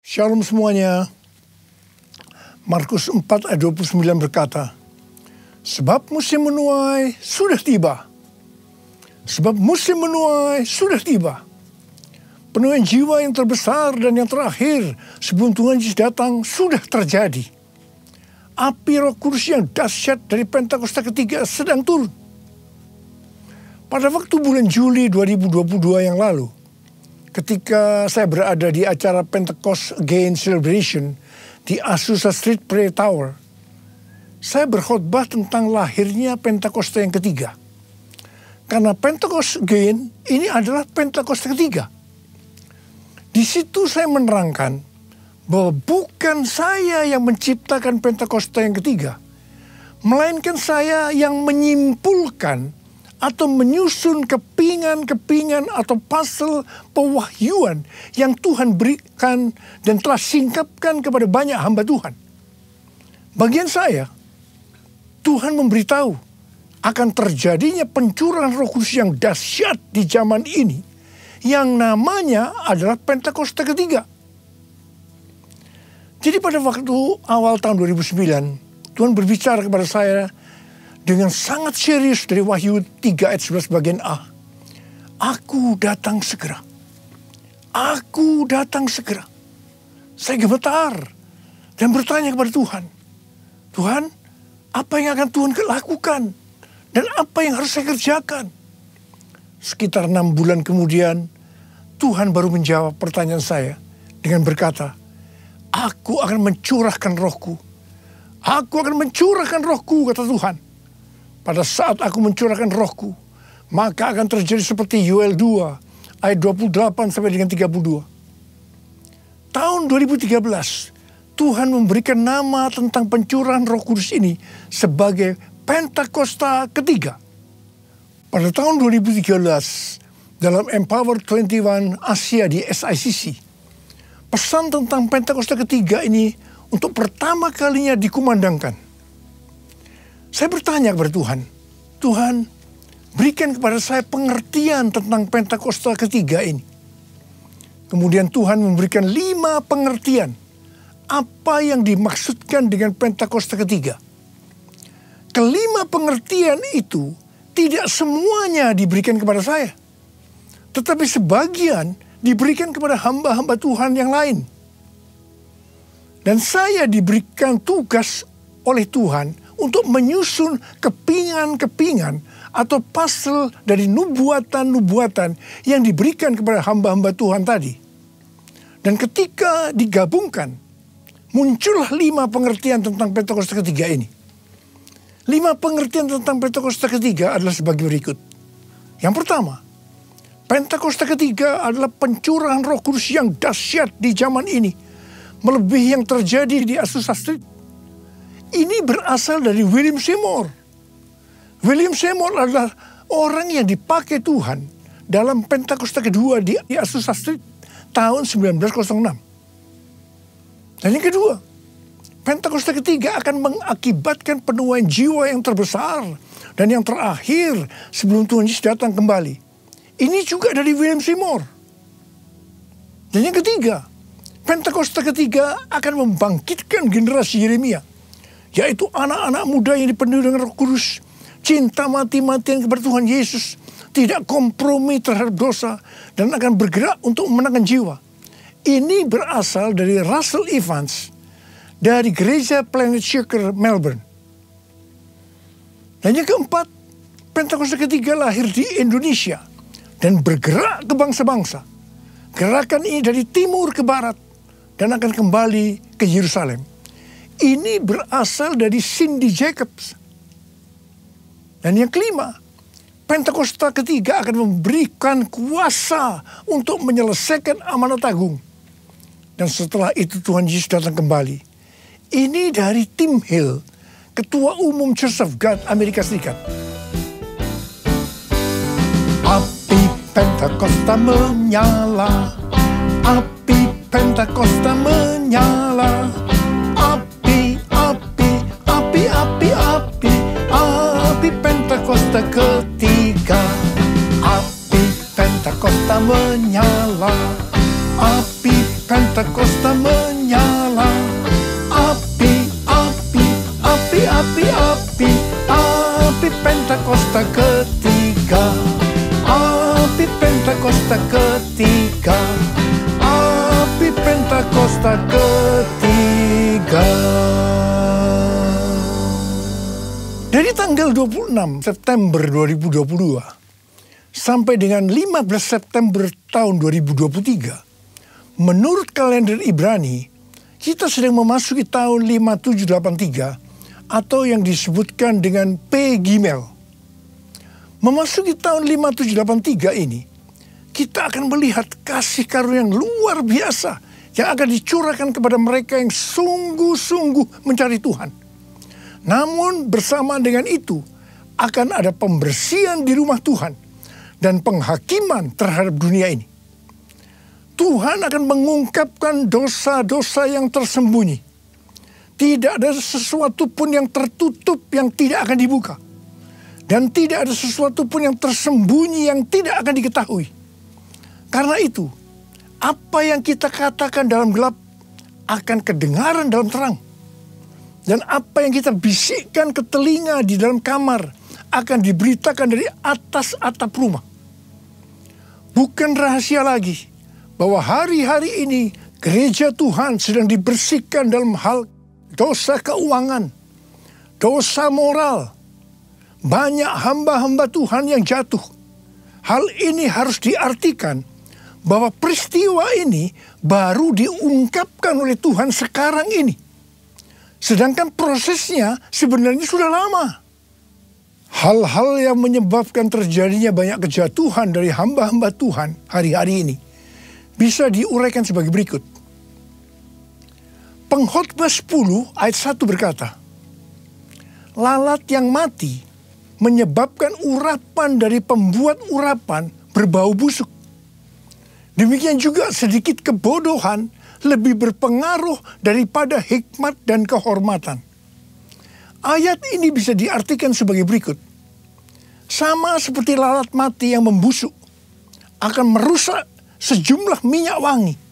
Shalom semuanya. Markus 4 ayat 29 berkata, sebab musim menuai sudah tiba. Sebab musim menuai sudah tiba. Penuaian jiwa yang terbesar dan yang terakhir sebelum Tuhan Yesus datang sudah terjadi. Api Roh Kudus yang dahsyat dari Pentakosta ketiga sedang turun. Pada waktu bulan Juli 2022 yang lalu, ketika saya berada di acara Pentecost Again Celebration di Azusa Street Prayer Tower, saya berkhotbah tentang lahirnya Pentakosta yang ketiga. Karena Pentecost Again ini adalah Pentakosta ketiga. Di situ saya menerangkan bahwa bukan saya yang menciptakan Pentakosta yang ketiga, melainkan saya yang menyimpulkan atau menyusun kepingan-kepingan atau puzzle pewahyuan yang Tuhan berikan dan telah singkapkan kepada banyak hamba Tuhan. Bagian saya, Tuhan memberitahu akan terjadinya pencurahan Roh Kudus yang dahsyat di zaman ini, yang namanya adalah Pentakosta ketiga. Jadi pada waktu awal tahun 2009, Tuhan berbicara kepada saya dengan sangat serius dari Wahyu 3 ayat 11 bagian A. Aku datang segera. Aku datang segera. Saya gemetar dan bertanya kepada Tuhan. Tuhan, apa yang akan Tuhan lakukan? Dan apa yang harus saya kerjakan? Sekitar 6 bulan kemudian, Tuhan baru menjawab pertanyaan saya dengan berkata, aku akan mencurahkan rohku. Aku akan mencurahkan rohku, kata Tuhan. Pada saat aku mencurahkan rohku, maka akan terjadi seperti Yoel 2 ayat 28 sampai dengan 32. Tahun 2013, Tuhan memberikan nama tentang pencurahan Roh Kudus ini sebagai Pentakosta ketiga. Pada tahun 2013, dalam Empower 21 Asia di SICC, pesan tentang Pentakosta ketiga ini untuk pertama kalinya dikumandangkan. Saya bertanya kepada Tuhan, Tuhan, berikan kepada saya pengertian tentang Pentakosta ketiga ini. Kemudian Tuhan memberikan 5 pengertian apa yang dimaksudkan dengan Pentakosta ketiga. Kelima pengertian itu tidak semuanya diberikan kepada saya, tetapi sebagian diberikan kepada hamba-hamba Tuhan yang lain. Dan saya diberikan tugas oleh Tuhan untuk menyusun kepingan-kepingan atau puzzle dari nubuatan-nubuatan yang diberikan kepada hamba-hamba Tuhan tadi. Dan ketika digabungkan, muncullah 5 pengertian tentang Pentakosta ketiga ini. 5 pengertian tentang Pentakosta ketiga adalah sebagai berikut. Yang pertama, Pentakosta ketiga adalah pencurahan Roh Kudus yang dahsyat di zaman ini, melebihi yang terjadi di Azusa Street. Ini berasal dari William Seymour. William Seymour adalah orang yang dipakai Tuhan dalam Pentakosta kedua di Azusa Street tahun 1906. Dan yang kedua, Pentakosta ketiga akan mengakibatkan penuaian jiwa yang terbesar dan yang terakhir sebelum Tuhan Yesus datang kembali. Ini juga dari William Seymour. Dan yang ketiga, Pentakosta ketiga akan membangkitkan generasi Yeremia, yaitu anak-anak muda yang dipenuhi dengan Roh Kudus, cinta mati-matian kepada Tuhan Yesus, tidak kompromi terhadap dosa, dan akan bergerak untuk memenangkan jiwa. Ini berasal dari Russell Evans dari Gereja Planet Shaker, Melbourne. Dan yang keempat, Pentakosta ketiga lahir di Indonesia dan bergerak ke bangsa-bangsa. Gerakan ini dari timur ke barat dan akan kembali ke Yerusalem. Ini berasal dari Cindy Jacobs. Dan yang kelima, Pentakosta ketiga akan memberikan kuasa untuk menyelesaikan amanat agung. Dan setelah itu Tuhan Yesus datang kembali. Ini dari Tim Hill, Ketua Umum Church of God Amerika Serikat. Api Pentakosta menyala, api Pentakosta menyala. Api Pentakosta ketiga, api Pentakosta menyala, api Pentakosta menyala. Pentakosta ketiga, api Pentakosta ketiga, api Pentakosta ketiga. Dari tanggal 26 September 2022 sampai dengan 15 September tahun 2023, menurut kalender Ibrani, kita sedang memasuki tahun 5783 atau yang disebutkan dengan P Gimel. Memasuki tahun 5783 ini, kita akan melihat kasih karunia yang luar biasa yang akan dicurahkan kepada mereka yang sungguh-sungguh mencari Tuhan. Namun bersamaan dengan itu, akan ada pembersihan di rumah Tuhan dan penghakiman terhadap dunia ini. Tuhan akan mengungkapkan dosa-dosa yang tersembunyi. Tidak ada sesuatu pun yang tertutup yang tidak akan dibuka. Dan tidak ada sesuatu pun yang tersembunyi yang tidak akan diketahui. Karena itu, apa yang kita katakan dalam gelap akan kedengaran dalam terang. Dan apa yang kita bisikkan ke telinga di dalam kamar akan diberitakan dari atas atap rumah. Bukan rahasia lagi bahwa hari-hari ini gereja Tuhan sedang dibersihkan dalam hal dosa keuangan, dosa moral. Banyak hamba-hamba Tuhan yang jatuh. Hal ini harus diartikan bahwa peristiwa ini baru diungkapkan oleh Tuhan sekarang ini. Sedangkan prosesnya sebenarnya sudah lama. Hal-hal yang menyebabkan terjadinya banyak kejatuhan dari hamba-hamba Tuhan hari-hari ini bisa diuraikan sebagai berikut. Pengkhotbah 10 ayat 1 berkata, lalat yang mati menyebabkan urapan dari pembuat urapan berbau busuk. Demikian juga sedikit kebodohan lebih berpengaruh daripada hikmat dan kehormatan. Ayat ini bisa diartikan sebagai berikut. Sama seperti lalat mati yang membusuk akan merusak sejumlah minyak wangi.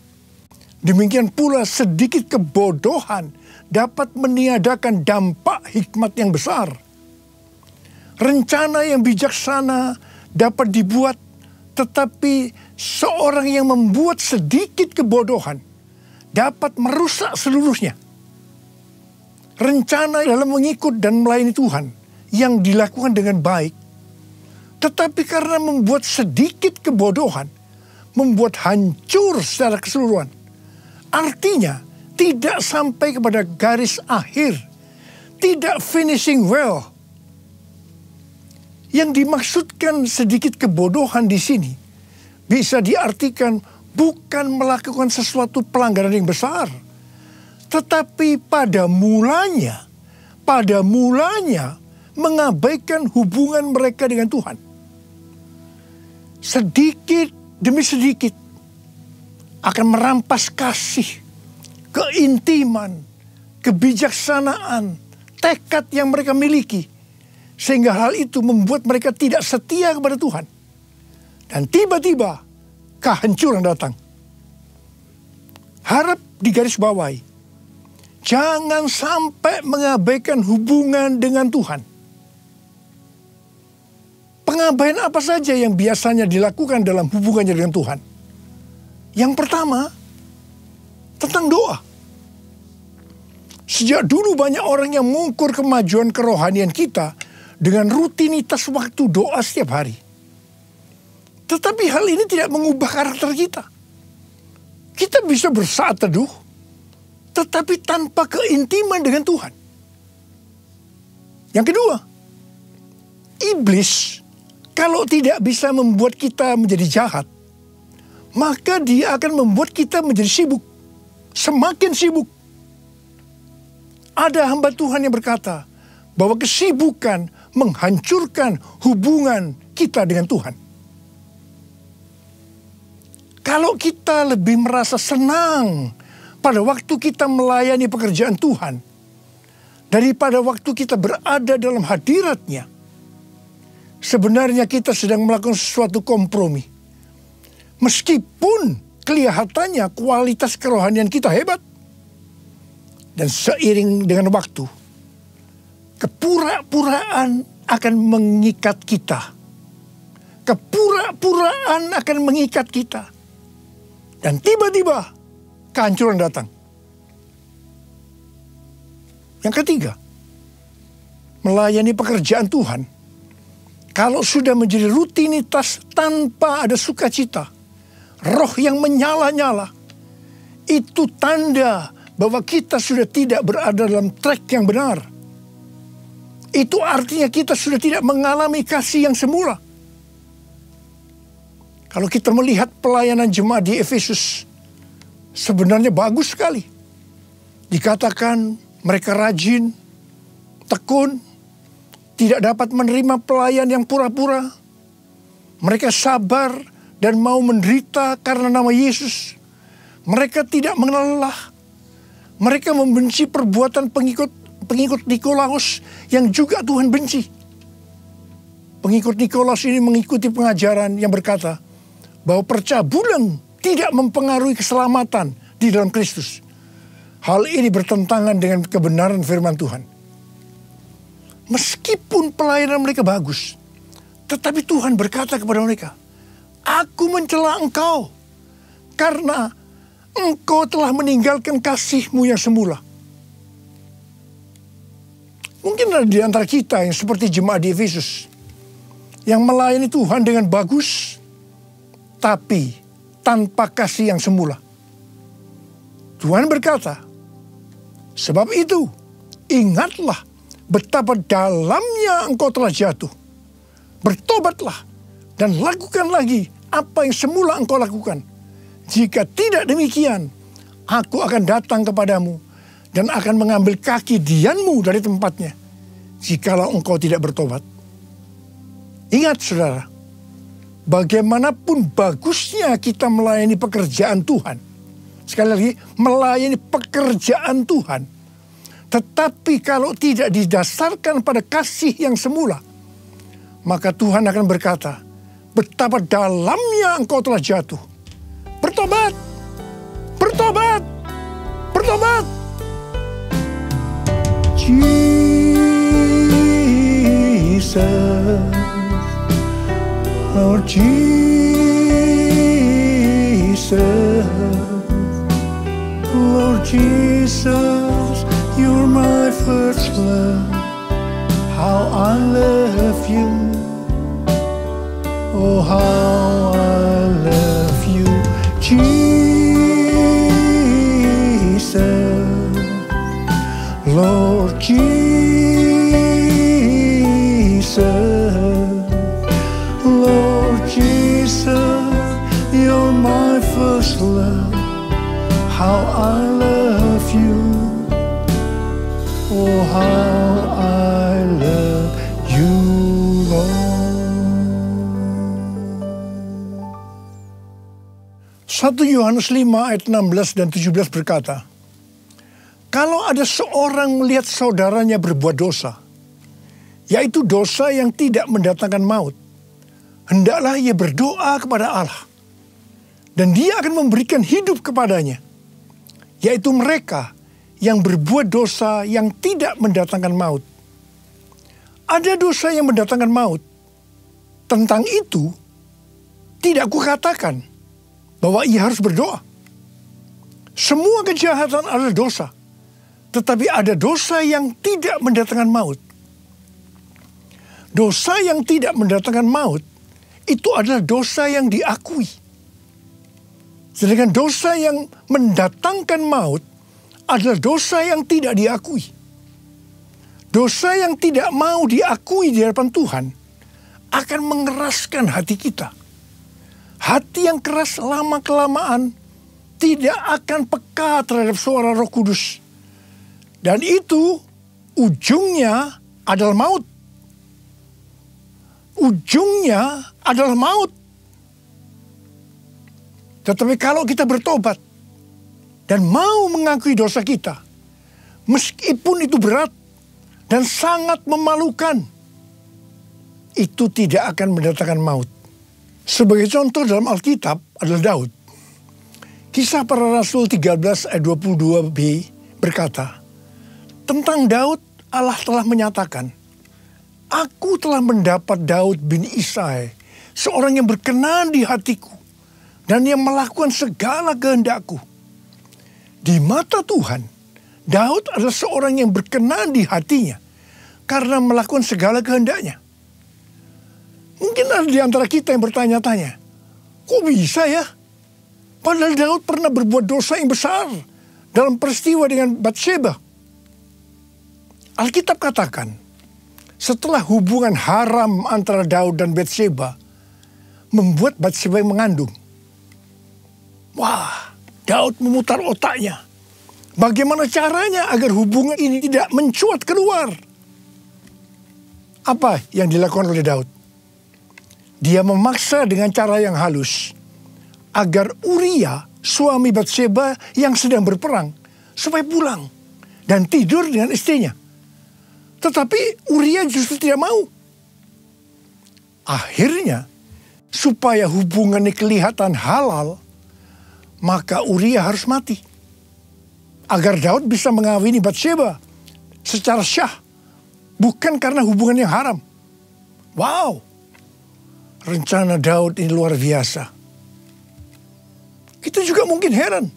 Demikian pula sedikit kebodohan dapat meniadakan dampak hikmat yang besar. Rencana yang bijaksana dapat dibuat, tetapi seorang yang membuat sedikit kebodohan dapat merusak seluruhnya. Rencana dalam mengikut dan melayani Tuhan yang dilakukan dengan baik, tetapi karena membuat sedikit kebodohan, membuat hancur secara keseluruhan. Artinya, tidak sampai kepada garis akhir. Tidak finishing well. Yang dimaksudkan sedikit kebodohan di sini bisa diartikan bukan melakukan sesuatu pelanggaran yang besar. Tetapi pada mulanya mengabaikan hubungan mereka dengan Tuhan. Sedikit demi sedikit akan merampas kasih, keintiman, kebijaksanaan, tekad yang mereka miliki. Sehingga hal itu membuat mereka tidak setia kepada Tuhan. Dan tiba-tiba kehancuran datang. Harap digarisbawahi. Jangan sampai mengabaikan hubungan dengan Tuhan. Pengabaian apa saja yang biasanya dilakukan dalam hubungannya dengan Tuhan? Yang pertama, tentang doa. Sejak dulu banyak orang yang mengukur kemajuan kerohanian kita dengan rutinitas waktu doa setiap hari. Tetapi hal ini tidak mengubah karakter kita. Kita bisa bersaat teduh, tetapi tanpa keintiman dengan Tuhan. Yang kedua, iblis kalau tidak bisa membuat kita menjadi jahat, maka dia akan membuat kita menjadi sibuk. Semakin sibuk. Ada hamba Tuhan yang berkata bahwa kesibukan menghancurkan hubungan kita dengan Tuhan. Kalau kita lebih merasa senang pada waktu kita melayani pekerjaan Tuhan daripada waktu kita berada dalam hadirat-Nya, sebenarnya kita sedang melakukan sesuatu kompromi. Meskipun kelihatannya kualitas kerohanian kita hebat. Dan seiring dengan waktu, kepura-puraan akan mengikat kita. Kepura-puraan akan mengikat kita. Dan tiba-tiba kehancuran datang. Yang ketiga, melayani pekerjaan Tuhan. Kalau sudah menjadi rutinitas tanpa ada sukacita, roh yang menyala-nyala, itu tanda bahwa kita sudah tidak berada dalam track yang benar. Itu artinya kita sudah tidak mengalami kasih yang semula. Kalau kita melihat pelayanan jemaat di Efesus, sebenarnya bagus sekali. Dikatakan mereka rajin, tekun, tidak dapat menerima pelayan yang pura-pura. Mereka sabar dan mau menderita karena nama Yesus. Mereka tidak mengenal lelah. Mereka membenci perbuatan pengikut Nikolaus yang juga Tuhan benci. Pengikut Nikolaus ini mengikuti pengajaran yang berkata bahwa percabulan tidak mempengaruhi keselamatan di dalam Kristus. Hal ini bertentangan dengan kebenaran firman Tuhan. Meskipun pelayanan mereka bagus, tetapi Tuhan berkata kepada mereka, "Aku mencela engkau karena engkau telah meninggalkan kasihmu yang semula." Mungkin ada di antara kita yang seperti jemaat di Efesus, yang melayani Tuhan dengan bagus, tapi tanpa kasih yang semula. Tuhan berkata, "Sebab itu, ingatlah betapa dalamnya engkau telah jatuh. Bertobatlah dan lakukan lagi apa yang semula engkau lakukan. Jika tidak demikian, aku akan datang kepadamu dan akan mengambil kaki dianmu dari tempatnya, jikalau engkau tidak bertobat." Ingat saudara, bagaimanapun bagusnya kita melayani pekerjaan Tuhan, sekali lagi, melayani pekerjaan Tuhan, tetapi kalau tidak didasarkan pada kasih yang semula, maka Tuhan akan berkata, betapa dalamnya engkau telah jatuh. Bertobat! Bertobat! Bertobat! Jesus, Lord Jesus, Lord Jesus, you're my first love. How I love you. Oh, how I love you. Jesus, Lord Jesus, Lord Jesus, you're my first love. How I love you. Oh, how I love you, Lord. 1 Yohanes 5 ayat 16 dan 17 berkata, "Kalau ada seorang melihat saudaranya berbuat dosa, yaitu dosa yang tidak mendatangkan maut, hendaklah ia berdoa kepada Allah, dan Dia akan memberikan hidup kepadanya, yaitu mereka yang berbuat dosa yang tidak mendatangkan maut." Ada dosa yang mendatangkan maut. Tentang itu, tidak kukatakan bahwa ia harus berdoa. Semua kejahatan adalah dosa. Tetapi ada dosa yang tidak mendatangkan maut. Dosa yang tidak mendatangkan maut, itu adalah dosa yang diakui. Sedangkan dosa yang mendatangkan maut adalah dosa yang tidak diakui. Dosa yang tidak mau diakui di hadapan Tuhan akan mengeraskan hati kita. Hati yang keras lama-kelamaan tidak akan peka terhadap suara Roh Kudus. Dan itu ujungnya adalah maut. Ujungnya adalah maut. Tetapi kalau kita bertobat dan mau mengakui dosa kita, meskipun itu berat dan sangat memalukan, itu tidak akan mendatangkan maut. Sebagai contoh dalam Alkitab adalah Daud. Kisah Para Rasul 13 ayat 22b berkata, tentang Daud Allah telah menyatakan, Aku telah mendapat Daud bin Isai, seorang yang berkenan di hatiku, dan yang melakukan segala kehendakku. Di mata Tuhan, Daud adalah seorang yang berkenan di hatinya, karena melakukan segala kehendaknya. Mungkin ada di antara kita yang bertanya-tanya, kok bisa ya? Padahal Daud pernah berbuat dosa yang besar dalam peristiwa dengan Batsheba. Alkitab katakan, setelah hubungan haram antara Daud dan Batsheba membuat Batsheba yang mengandung. Wah, Daud memutar otaknya. Bagaimana caranya agar hubungan ini tidak mencuat keluar? Apa yang dilakukan oleh Daud? Dia memaksa dengan cara yang halus agar Uria, suami Batsheba yang sedang berperang, supaya pulang dan tidur dengan istrinya. Tetapi Uria justru tidak mau. Akhirnya, supaya hubungannya kelihatan halal, maka Uria harus mati. Agar Daud bisa mengawini Batsheba secara syah, bukan karena hubungan yang haram. Wow, rencana Daud ini luar biasa. Kita juga mungkin heran.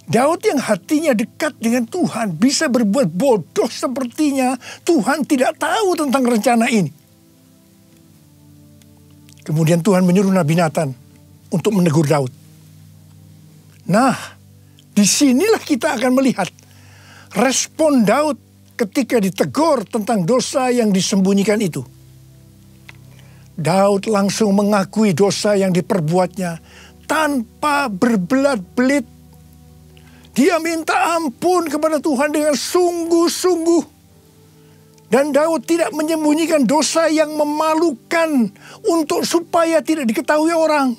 Daud yang hatinya dekat dengan Tuhan bisa berbuat bodoh sepertinya Tuhan tidak tahu tentang rencana ini. Kemudian Tuhan menyuruh Nabi Nathan untuk menegur Daud. Nah, disinilah kita akan melihat respon Daud ketika ditegur tentang dosa yang disembunyikan itu. Daud langsung mengakui dosa yang diperbuatnya tanpa berbelat-belit. Dia minta ampun kepada Tuhan dengan sungguh-sungguh. Dan Daud tidak menyembunyikan dosa yang memalukan untuk supaya tidak diketahui orang.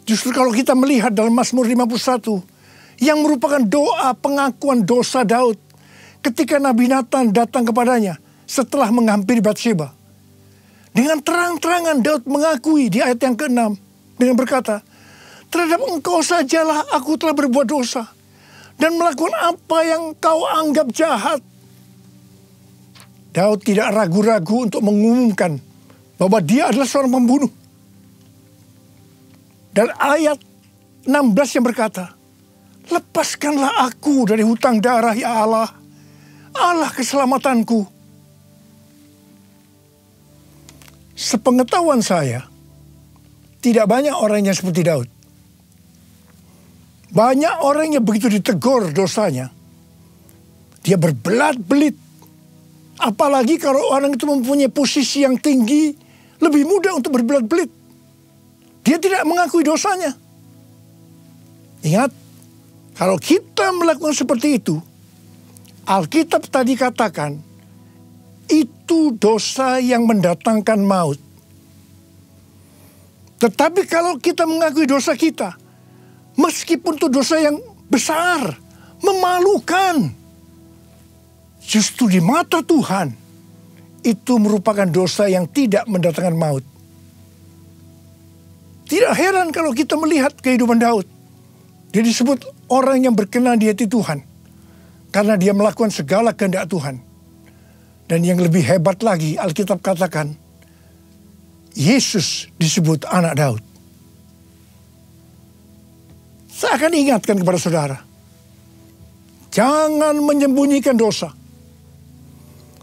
Justru kalau kita melihat dalam Mazmur 51, yang merupakan doa pengakuan dosa Daud ketika Nabi Nathan datang kepadanya setelah menghampiri Batsheba. Dengan terang-terangan Daud mengakui di ayat yang ke-6 dengan berkata, terhadap engkau sajalah aku telah berbuat dosa dan melakukan apa yang kau anggap jahat. Daud tidak ragu-ragu untuk mengumumkan bahwa dia adalah seorang pembunuh. Dan ayat 16 yang berkata, lepaskanlah aku dari hutang darah ya Allah, Allah keselamatanku. Sepengetahuan saya, tidak banyak orang yang seperti Daud. Banyak orang yang begitu ditegur dosanya, dia berbelat-belit. Apalagi kalau orang itu mempunyai posisi yang tinggi, lebih mudah untuk berbelat-belit. Dia tidak mengakui dosanya. Ingat, kalau kita melakukan seperti itu, Alkitab tadi katakan, itu dosa yang mendatangkan maut. Tetapi kalau kita mengakui dosa kita, meskipun itu dosa yang besar, memalukan, justru di mata Tuhan, itu merupakan dosa yang tidak mendatangkan maut. Tidak heran kalau kita melihat kehidupan Daud. Dia disebut orang yang berkenan di hati Tuhan, karena dia melakukan segala kehendak Tuhan. Dan yang lebih hebat lagi, Alkitab katakan, Yesus disebut anak Daud. Saya akan ingatkan kepada saudara, jangan menyembunyikan dosa.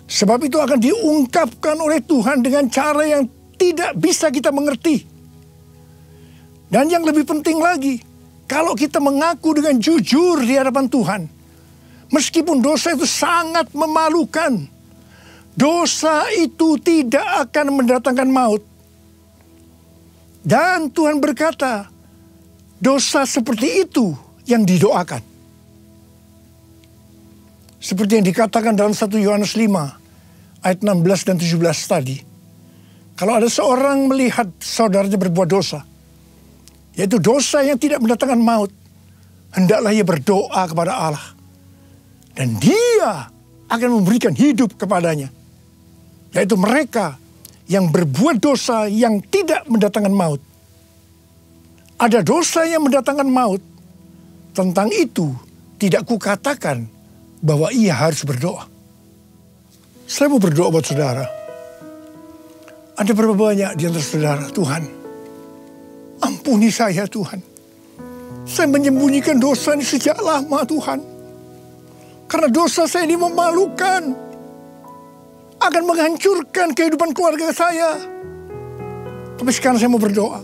Sebab itu akan diungkapkan oleh Tuhan dengan cara yang tidak bisa kita mengerti. Dan yang lebih penting lagi, kalau kita mengaku dengan jujur di hadapan Tuhan, meskipun dosa itu sangat memalukan, dosa itu tidak akan mendatangkan maut. Dan Tuhan berkata, dosa seperti itu yang didoakan. Seperti yang dikatakan dalam 1 Yohanes 5, ayat 16 dan 17 tadi. Kalau ada seorang melihat saudaranya berbuat dosa, yaitu dosa yang tidak mendatangkan maut, hendaklah ia berdoa kepada Allah. Dan dia akan memberikan hidup kepadanya. Yaitu mereka yang berbuat dosa yang tidak mendatangkan maut. Ada dosa yang mendatangkan maut, tentang itu tidak kukatakan bahwa ia harus berdoa. Saya mau berdoa buat saudara. Ada berapa banyak di antara saudara, Tuhan, ampuni saya Tuhan. Saya menyembunyikan dosa ini sejak lama Tuhan. Karena dosa saya ini memalukan. Akan menghancurkan kehidupan keluarga saya. Tapi sekarang saya mau berdoa.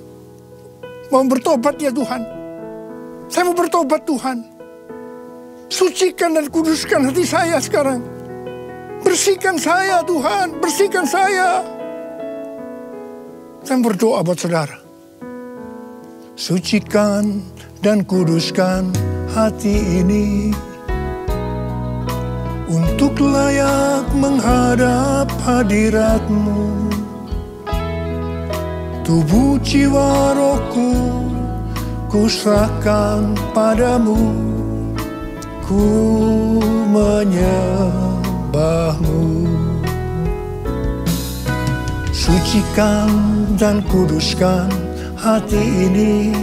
Mau bertobat ya Tuhan. Saya mau bertobat Tuhan. Sucikan dan kuduskan hati saya sekarang. Bersihkan saya Tuhan. Bersihkan saya. Saya berdoa buat saudara. Sucikan dan kuduskan hati ini untuk layak menghadap hadirat-Mu. Tubuh jiwa rohku ku serahkan padamu, ku menyembah-Mu. Sucikan dan kuduskan hati ini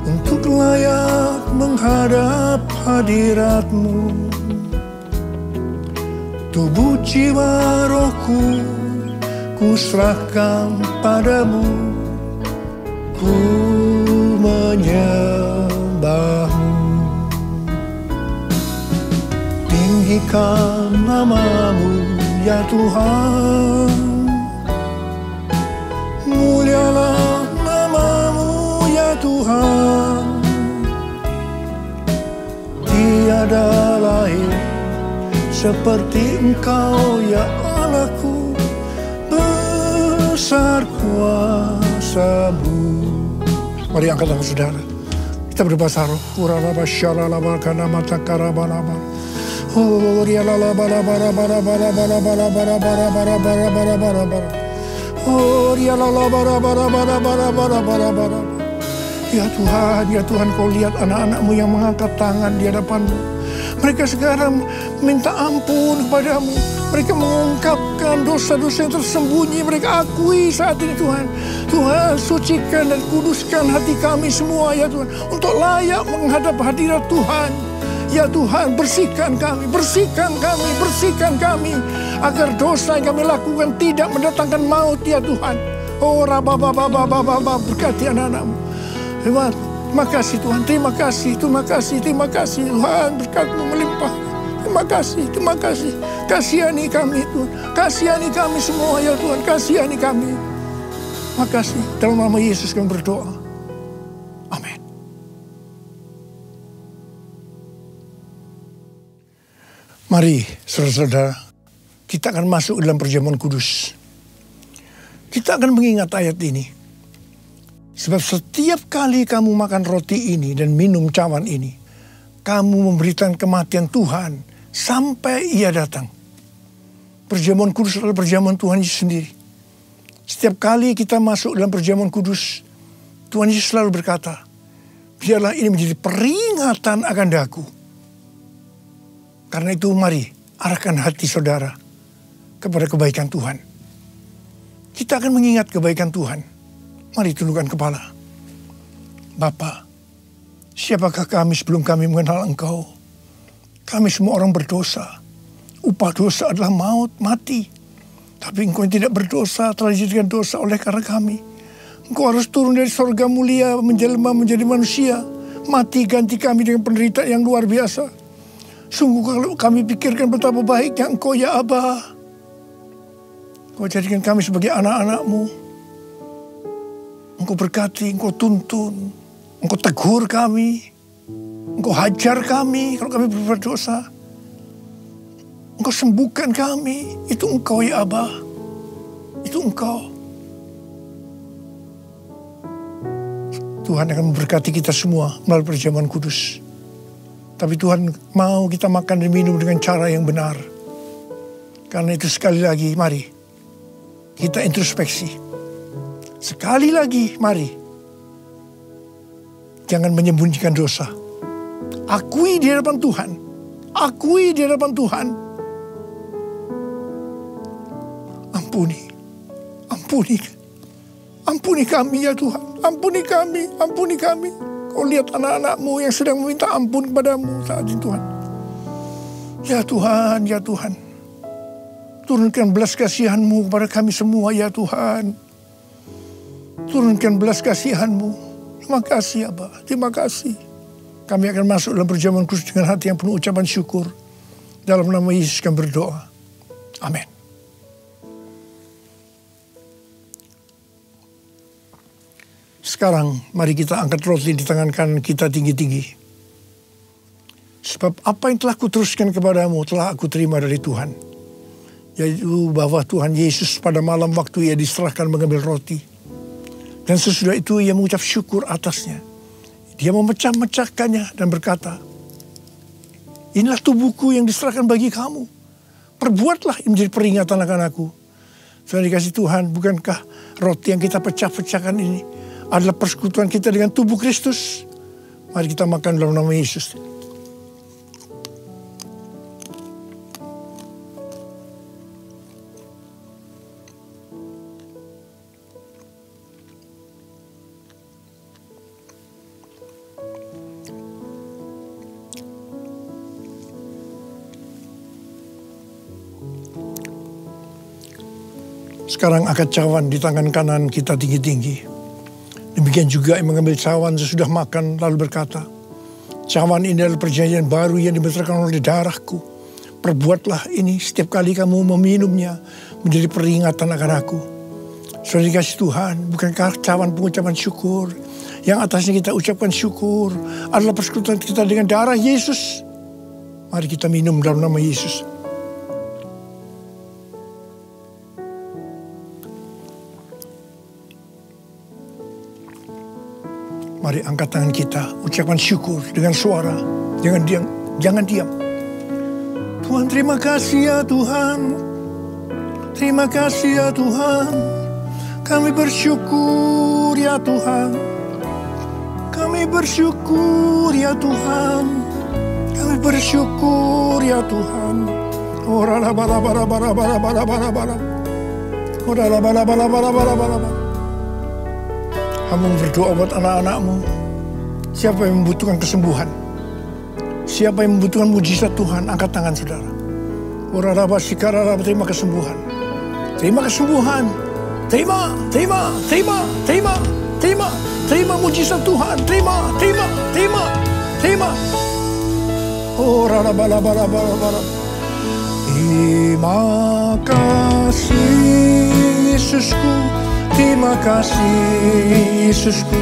untuk layak menghadap hadirat-Mu. Tubuh jiwa rohku ku serahkan padamu, ku menyembah-Mu. Tinggikan nama-Mu ya Tuhan, mulialah nama-Mu ya Tuhan. Tiada lain seperti Engkau ya Allahku, besar kuasa-Mu. Mari angkat tangan saudara. Kita berbahasa roh. Uralaba syalalaba kanama takarabalaba. Oh rialalabarabarabarabarabarabarabarabarabarabarabara. Oh rialalabarabarabarabarabarabarabara. Ya Tuhan, Kau lihat anak-anak-Mu yang mengangkat tangan di hadapan-Mu. Mereka sekarang minta ampun kepadamu. Mereka mengungkapkan dosa-dosa yang tersembunyi. Mereka akui saat ini Tuhan. Tuhan, sucikan dan kuduskan hati kami semua ya Tuhan. Untuk layak menghadap hadirat Tuhan. Ya Tuhan, bersihkan kami, bersihkan kami, bersihkan kami. Agar dosa yang kami lakukan tidak mendatangkan maut ya Tuhan. Oh rabababababababab, berkati anak-anak-Mu. Terima kasih Tuhan, terima kasih Tuhan, berkat-Mu melimpah. Terima kasih. Kasihani kami Tuhan, kasihani kami semua ya Tuhan, kasihani kami. Terima kasih, dalam nama Yesus kami berdoa. Amin. Mari saudara-saudara, kita akan masuk dalam perjamuan kudus. Kita akan mengingat ayat ini. Sebab setiap kali kamu makan roti ini dan minum cawan ini, kamu memberitakan kematian Tuhan sampai Ia datang. Perjamuan kudus adalah perjamuan Tuhan Yesus sendiri. Setiap kali kita masuk dalam perjamuan kudus, Tuhan Yesus selalu berkata, biarlah ini menjadi peringatan akan daku. Karena itu mari arahkan hati saudara kepada kebaikan Tuhan. Kita akan mengingat kebaikan Tuhan. Mari tundukkan kepala. Bapa, siapakah kami sebelum kami mengenal Engkau? Kami semua orang berdosa. Upah dosa adalah maut, mati. Tapi Engkau yang tidak berdosa telah dijadikan dosa oleh karena kami. Engkau harus turun dari sorga mulia, menjelma menjadi manusia. Mati ganti kami dengan penderitaan yang luar biasa. Sungguh kalau kami pikirkan betapa baiknya Engkau ya Aba. Engkau jadikan kami sebagai anak-anak-Mu. Engkau berkati, Engkau tuntun, Engkau tegur kami, Engkau hajar kami kalau kami berbuat dosa. Engkau sembuhkan kami, itu Engkau ya Aba, itu Engkau. Tuhan akan memberkati kita semua melalui perjamuan kudus. Tapi Tuhan mau kita makan dan minum dengan cara yang benar. Karena itu sekali lagi, mari kita introspeksi. Sekali lagi, mari. Jangan menyembunyikan dosa. Akui di hadapan Tuhan. Akui di hadapan Tuhan. Ampuni. Ampuni kami ya Tuhan. Ampuni kami. Kau lihat anak-anak-Mu yang sedang meminta ampun kepadamu saat ini Tuhan. Ya Tuhan. Turunkan belas kasihan-Mu kepada kami semua ya Tuhan. Turunkan belas kasihan-Mu. Terima kasih ya Bapa, terima kasih. Kami akan masuk dalam perjamuan kudus dengan hati yang penuh ucapan syukur. Dalam nama Yesus kami berdoa. Amin. Sekarang mari kita angkat roti di tangan kanan kita tinggi-tinggi. Sebab apa yang telah kuteruskan kepadamu telah aku terima dari Tuhan. Yaitu bahwa Tuhan Yesus pada malam waktu ia diserahkan mengambil roti. Dan sesudah itu ia mengucap syukur atasnya. Dia memecah-mecahkannya dan berkata, inilah tubuhku yang diserahkan bagi kamu. Perbuatlah ini menjadi peringatan akan aku. Saudara dikasih Tuhan, bukankah roti yang kita pecah-pecahkan ini adalah persekutuan kita dengan tubuh Kristus? Mari kita makan dalam nama Yesus. Sekarang angkat cawan di tangan kanan kita tinggi-tinggi. Demikian juga yang mengambil cawan sesudah makan lalu berkata, cawan ini adalah perjanjian baru yang dibenarkan oleh darahku. Perbuatlah ini setiap kali kamu meminumnya menjadi peringatan akan aku. Saudara dikasih Tuhan, bukankah cawan pengucapan syukur yang atasnya kita ucapkan syukur adalah persekutuan kita dengan darah Yesus? Mari kita minum dalam nama Yesus. Mari angkat tangan kita, ucapkan syukur dengan suara. Jangan diam. Tuhan, terima kasih ya Tuhan. Terima kasih ya Tuhan. Kami bersyukur ya Tuhan. Kami bersyukur ya Tuhan. Kami bersyukur ya Tuhan. Ora la bara bara bara bara bara bara bara. Ora la bara bara bara bara bara. Kamu berdoa buat anak-anakmu. Siapa yang membutuhkan kesembuhan? Siapa yang membutuhkan mujizat Tuhan? Angkat tangan saudara. Oraraba sikararaba, terima kesembuhan. Terima kesembuhan. Terima mujizat Tuhan. Terima. Oraraba. Terima kasih Yesusku. Terima kasih Yesusku,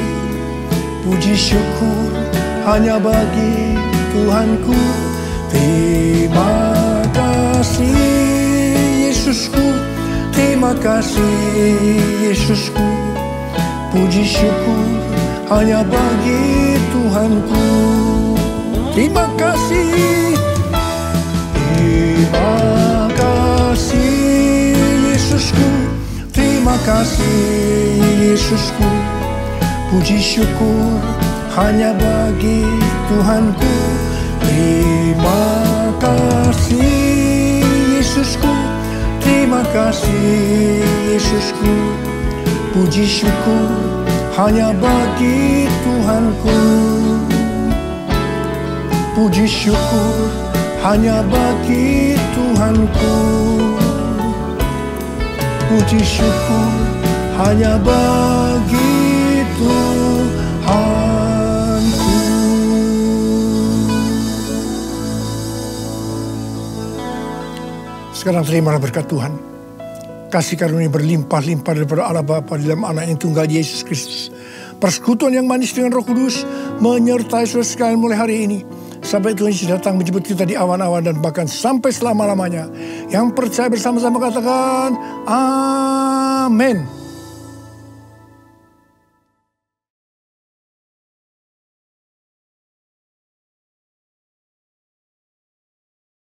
puji syukur hanya bagi Tuhanku. Terima kasih Yesusku, terima kasih Yesusku, puji syukur hanya bagi Tuhanku. Terima kasih Yesusku. Terima kasih Yesusku, puji syukur hanya bagi Tuhanku. Terima kasih Yesusku, terima kasih Yesusku, puji syukur hanya bagi Tuhanku. Puji syukur hanya bagi Tuhanku. Puji syukur hanya bagi Tuhanku. Sekarang terimalah berkat Tuhan. Kasih karunia berlimpah-limpah daripada Allah Bapa di dalam Anak yang tunggal Yesus Kristus. Persekutuan yang manis dengan Roh Kudus menyertai saudara sekalian mulai hari ini. Sampai Tuhan Yesus datang menjemput kita di awan-awan dan bahkan sampai selama-lamanya. Yang percaya bersama-sama katakan, Amin.